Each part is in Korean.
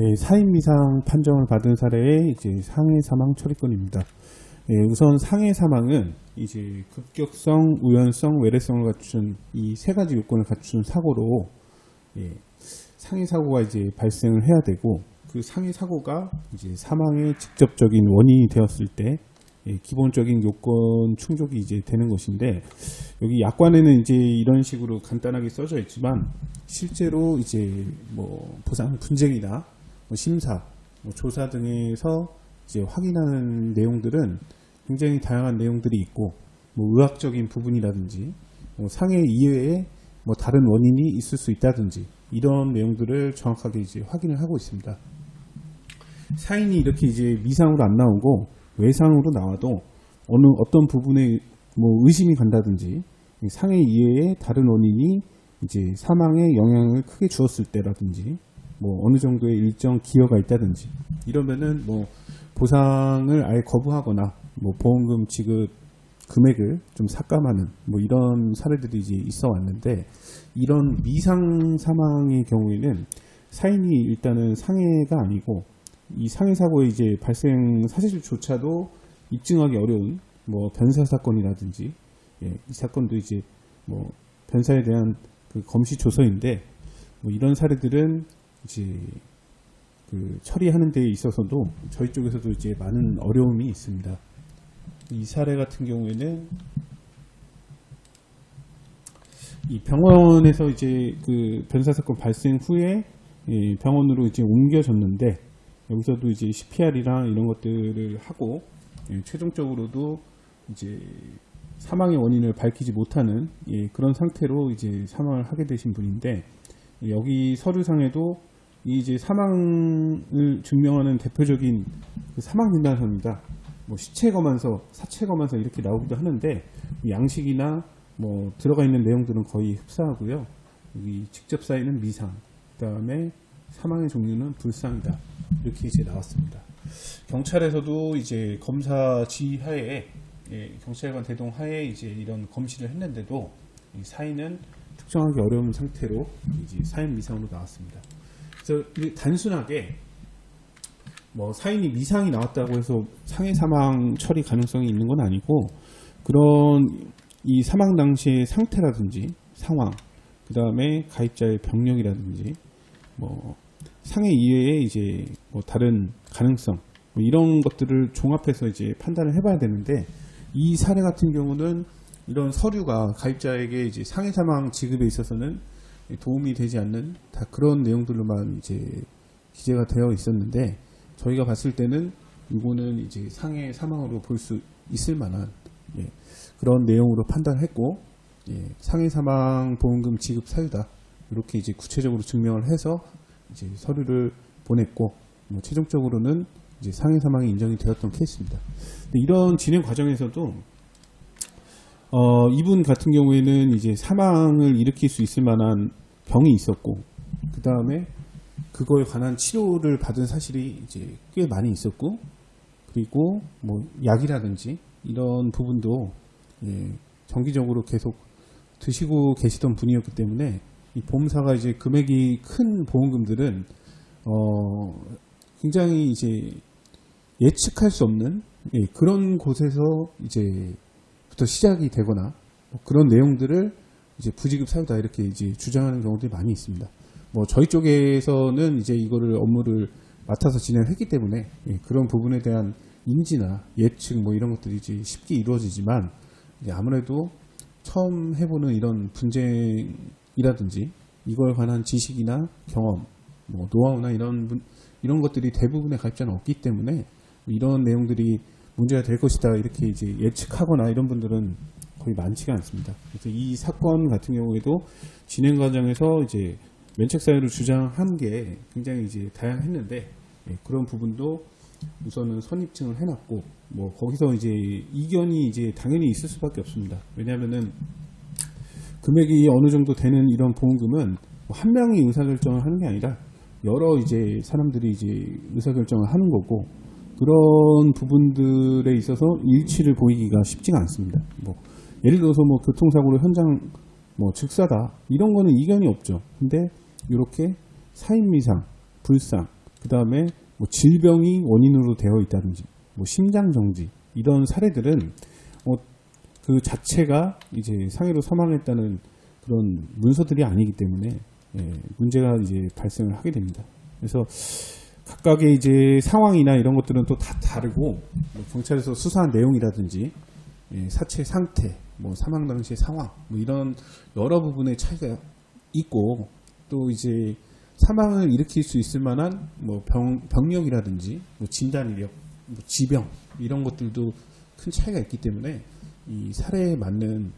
네, 사인미상 판정을 받은 사례의 이제 상해 사망 처리건입니다. 우선 상해 사망은 이제 급격성, 우연성, 외래성을 갖춘 이 세 가지 요건을 갖춘 사고로 상해 사고가 이제 발생을 해야 되고, 그 상해 사고가 이제 사망의 직접적인 원인이 되었을 때 기본적인 요건 충족이 이제 되는 것인데, 여기 약관에는 이제 이런 식으로 간단하게 써져 있지만 실제로 이제 뭐 보상 분쟁이나 심사, 조사 등에서 이제 확인하는 내용들은 굉장히 다양한 내용들이 있고, 의학적인 부분이라든지 상해 이외에 다른 원인이 있을 수 있다든지 이런 내용들을 정확하게 이제 확인을 하고 있습니다. 사인이 이렇게 이제 미상으로 안 나오고 외상으로 나와도 어떤 부분에 의심이 간다든지 상해 이외에 다른 원인이 이제 사망에 영향을 크게 주었을 때라든지 어느 정도의 일정 기여가 있다든지 이러면은 보상을 아예 거부하거나 보험금 지급 금액을 좀 삭감하는 이런 사례들이 이제 있어 왔는데, 이런 미상 사망의 경우에는 사인이 일단은 상해가 아니고 이 상해 사고의 이제 발생 사실조차도 입증하기 어려운 변사 사건이라든지 이 사건도 이제 변사에 대한 그 검시 조서인데, 이런 사례들은 이제 그 처리하는 데 있어서도 저희 쪽에서도 이제 많은 어려움이 있습니다. 이 사례 같은 경우에는 이 병원에서 이제 그 변사 사건 발생 후에 병원으로 이제 옮겨졌는데, 여기서도 이제 CPR이랑 이런 것들을 하고 최종적으로도 이제 사망의 원인을 밝히지 못하는 그런 상태로 이제 사망을 하게 되신 분인데, 여기 서류상에도 이 이제 사망을 증명하는 대표적인 그 사망 진단서입니다. 시체 검안서, 사체 검안서 이렇게 나오기도 하는데, 양식이나 들어가 있는 내용들은 거의 흡사하고요. 여기 직접 사인은 미상, 그 다음에 사망의 종류는 불상이다, 이렇게 이제 나왔습니다. 경찰에서도 이제 검사 지휘하에 경찰관 대동 하에 이제 이런 검시를 했는데도 이 사인은 특정하기 어려운 상태로 이제 사인 미상으로 나왔습니다. 그래서 단순하게 사인이 미상이 나왔다고 해서 상해 사망 처리 가능성이 있는 건 아니고, 그런 이 사망 당시의 상태라든지 상황, 그 다음에 가입자의 병력이라든지 상해 이외에 이제 다른 가능성 이런 것들을 종합해서 이제 판단을 해봐야 되는데, 이 사례 같은 경우는 이런 서류가 가입자에게 이제 상해 사망 지급에 있어서는 도움이 되지 않는 다 그런 내용들로만 이제 기재가 되어 있었는데, 저희가 봤을 때는 이거는 이제 상해 사망으로 볼 수 있을 만한 그런 내용으로 판단했고, 상해 사망 보험금 지급 사유다, 이렇게 이제 구체적으로 증명을 해서 이제 서류를 보냈고, 최종적으로는 이제 상해 사망이 인정이 되었던 케이스입니다. 근데 이런 진행 과정에서도 이분 같은 경우에는 이제 사망을 일으킬 수 있을 만한 병이 있었고, 그 다음에 그거에 관한 치료를 받은 사실이 이제 꽤 많이 있었고, 그리고 약이라든지 이런 부분도 정기적으로 계속 드시고 계시던 분이었기 때문에, 이 보험사가 이제 금액이 큰 보험금들은 굉장히 이제 예측할 수 없는 그런 곳에서 이제부터 시작이 되거나 그런 내용들을 이제 부지급 사유다, 이렇게 이제 주장하는 경우들이 많이 있습니다. 저희 쪽에서는 이제 이거를 업무를 맡아서 진행했기 때문에 그런 부분에 대한 인지나 예측 이런 것들이 이제 쉽게 이루어지지만, 이제 아무래도 처음 해보는 이런 분쟁이라든지 이거에 관한 지식이나 경험, 노하우나 이런 것들이 대부분의 가입자는 없기 때문에 이런 내용들이 문제가 될 것이다, 이렇게 이제 예측하거나 이런 분들은 거의 많지가 않습니다. 그래서 이 사건 같은 경우에도 진행 과정에서 이제 면책 사유를 주장한 게 굉장히 이제 다양했는데, 그런 부분도 우선은 선입증을 해놨고, 거기서 이제 이견이 이제 당연히 있을 수밖에 없습니다. 왜냐하면은 금액이 어느 정도 되는 이런 보험금은 한 명이 의사결정을 하는 게 아니라 여러 이제 사람들이 이제 의사결정을 하는 거고, 그런 부분들에 있어서 일치를 보이기가 쉽지가 않습니다. 예를 들어서 교통사고로 현장 즉사다, 이런 거는 이견이 없죠. 근데 이렇게 사인미상, 불상, 그 다음에 뭐 질병이 원인으로 되어 있다든지, 뭐 심장 정지 이런 사례들은 그 자체가 이제 상해로 사망했다는 그런 문서들이 아니기 때문에 문제가 이제 발생을 하게 됩니다. 그래서 각각의 이제 상황이나 이런 것들은 또 다 다르고, 뭐 경찰에서 수사한 내용이라든지 사체 상태, 뭐 사망 당시의 상황, 뭐 이런 여러 부분의 차이가 있고, 또 이제 사망을 일으킬 수 있을 만한 뭐 병력이라든지 뭐 진단 이력, 뭐 지병 이런 것들도 큰 차이가 있기 때문에 이 사례에 맞는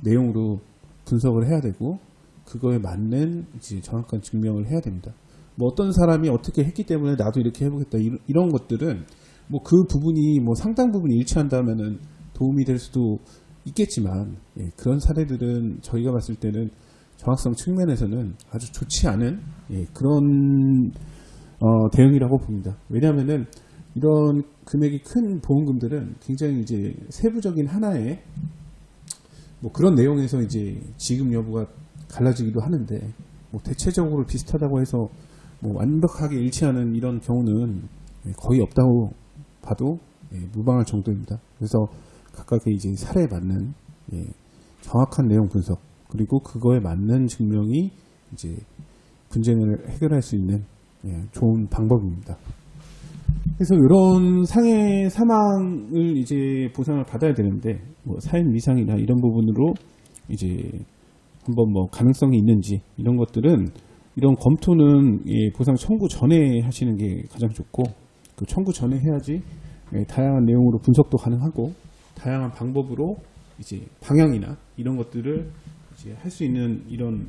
내용으로 분석을 해야 되고, 그거에 맞는 이제 정확한 증명을 해야 됩니다. 뭐 어떤 사람이 어떻게 했기 때문에 나도 이렇게 해보겠다 이런 것들은 뭐 그 부분이 뭐 상당 부분 일치한다면은 도움이 될 수도 있겠지만, 그런 사례들은 저희가 봤을 때는 정확성 측면에서는 아주 좋지 않은 그런 대응이라고 봅니다. 왜냐하면은 이런 금액이 큰 보험금들은 굉장히 이제 세부적인 하나의 뭐 그런 내용에서 이제 지급 여부가 갈라지기도 하는데, 뭐 대체적으로 비슷하다고 해서 뭐 완벽하게 일치하는 이런 경우는 거의 없다고 봐도 무방할 정도입니다. 그래서 각각의 이제 사례에 맞는 정확한 내용 분석, 그리고 그거에 맞는 증명이 이제 분쟁을 해결할 수 있는 좋은 방법입니다. 그래서 이런 상해 사망을 이제 보상을 받아야 되는데, 뭐 사인 미상이나 이런 부분으로 이제 한번 뭐 가능성이 있는지 이런 것들은, 이런 검토는 보상 청구 전에 하시는 게 가장 좋고, 그 청구 전에 해야지 다양한 내용으로 분석도 가능하고, 다양한 방법으로 이제 방향이나 이런 것들을 이제 할 수 있는 이런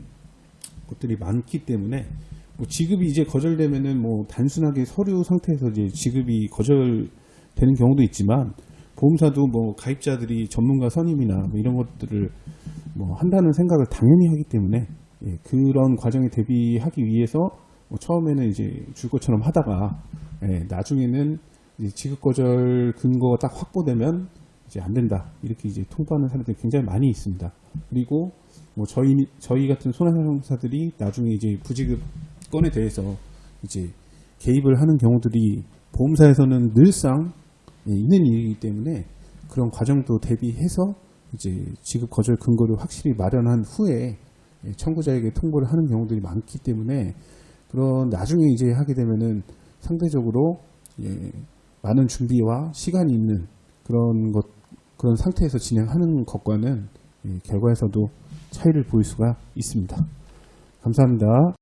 것들이 많기 때문에, 뭐 지급이 이제 거절되면은 뭐 단순하게 서류 상태에서 이제 지급이 거절되는 경우도 있지만, 보험사도 뭐 가입자들이 전문가 선임이나 뭐 이런 것들을 뭐 한다는 생각을 당연히 하기 때문에, 그런 과정에 대비하기 위해서 뭐 처음에는 이제 줄 것처럼 하다가 나중에는 이제 지급 거절 근거가 딱 확보되면 이제 안 된다 이렇게 이제 통보하는 사람들이 굉장히 많이 있습니다. 그리고 뭐 저희 같은 손해배상사들이 나중에 이제 부지급 건에 대해서 이제 개입을 하는 경우들이 보험사에서는 늘상 있는 일이기 때문에, 그런 과정도 대비해서 이제 지급 거절 근거를 확실히 마련한 후에 청구자에게 통보를 하는 경우들이 많기 때문에, 그런 나중에 이제 하게 되면은 상대적으로 많은 준비와 시간이 있는 그런 상태에서 진행하는 것과는 결과에서도 차이를 보일 수가 있습니다. 감사합니다.